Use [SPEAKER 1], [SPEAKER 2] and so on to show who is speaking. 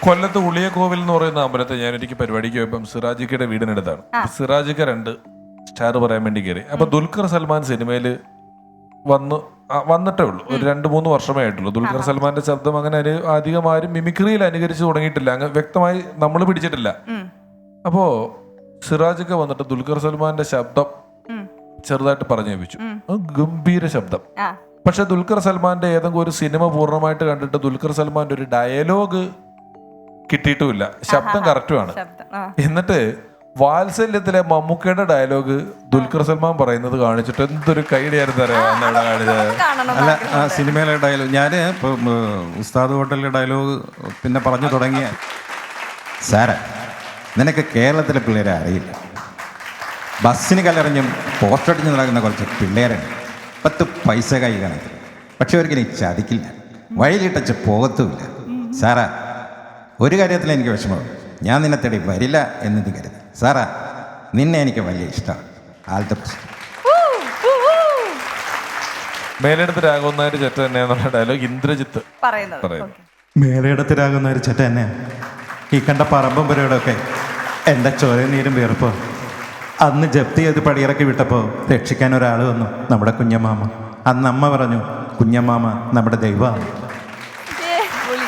[SPEAKER 1] കൊല്ലത്ത് ഉളിയക്കോവിൽ എന്ന് പറയുന്ന അമ്പലത്തിൽ ഞാൻ എനിക്ക് പരിപാടിക്ക് പോയപ്പം സിറാജിക്കയുടെ വീടിനടുത്താണ്. സിറാജിക്ക 2 സ്റ്റാർ പറയാൻ വേണ്ടി കയറി. അപ്പൊ ദുൽഖർ സൽമാൻ സിനിമയിൽ വന്നിട്ടേ ഉള്ളൂ. ഒരു 2-3 വർഷമേ ആയിട്ടുള്ളൂ. ദുൽഖർ സൽമാന്റെ ശബ്ദം അങ്ങനെ അധികം ആരും മിമിക്രിയിൽ അനുകരിച്ച് തുടങ്ങിയിട്ടില്ല, അങ്ങ് വ്യക്തമായി നമ്മൾ പിടിച്ചിട്ടില്ല. അപ്പോ സിറാജിക്ക വന്നിട്ട് ദുൽഖർ സൽമാന്റെ ശബ്ദം ചെറുതായിട്ട് പറഞ്ഞു കേൾപ്പിച്ചു. ഗംഭീര ശബ്ദം. പക്ഷെ ദുൽഖർ സൽമാന്റെ ഏതെങ്കിലും ഒരു സിനിമ പൂർണ്ണമായിട്ട് കണ്ടിട്ട് ദുൽഖർ സൽമാന്റെ ഒരു ഡയലോഗ് കിട്ടിയിട്ടുമില്ല. ശബ്ദം കറക്റ്റുമാണ്. എന്നിട്ട് വാത്സല്യത്തിലെ മമ്മൂക്കയുടെ ഡയലോഗ് ദുൽഖർ സൽമാൻ പറയുന്നത് കാണിച്ചിട്ട് എന്തൊരു കൈഡിയായിരുന്നു അറിയാം അവിടെ കാണിച്ചത്.
[SPEAKER 2] അല്ല, ആ സിനിമയിലെ ഡയലോഗ് ഞാൻ ഇപ്പം ഉസ്താദ് ഹോട്ടലിലെ ഡയലോഗ് പിന്നെ പറഞ്ഞു തുടങ്ങിയ സാറേ, നിനക്ക് കേരളത്തിലെ പിള്ളേരെ അറിയില്ല. ബസ്സിന് കലറിഞ്ഞും പോസ്റ്റടിഞ്ഞ് നടക്കുന്ന കുറച്ച് പിള്ളേരുണ്ട്, 10 പൈസ കൈ കണക്കിൽ. പക്ഷെ അവർക്ക് എനിക്ക് ചതിക്കില്ല, വഴിയിലിട്ടച്ച് പോകത്തുമില്ല. സാറാ, ഒരു കാര്യത്തിൽ എനിക്ക് വിഷമമാണ്, ഞാൻ നിന്നെ തേടി വരില്ല എന്നത് കരുതി. സാറാ, നിന്നെ എനിക്ക് വലിയ ഇഷ്ടമാണ്. All the best.
[SPEAKER 1] മേലെടുത്ത് രാഘവൻ നായർ ചെറ്റ തന്നെയാണെന്നുള്ള ഡയലോഗ് ഇന്ദ്രജിത്ത് പറയുന്നത്.
[SPEAKER 2] മേലയിടത്ത് രാകുന്ന ഒരു ചെറ്റ തന്നെ ഈ കണ്ട പറമ്പും പുരയോടൊക്കെ എൻ്റെ ചോരയും നീരും വീർപ്പോ. അന്ന് ജപ്തി ചെയ്ത് പടിയിറക്കി വിട്ടപ്പോൾ രക്ഷിക്കാൻ ഒരാൾ വന്നു, നമ്മുടെ കുഞ്ഞമ്മാമ. അന്ന് അമ്മ പറഞ്ഞു, കുഞ്ഞമ്മാമ നമ്മുടെ ദൈവമാണ്.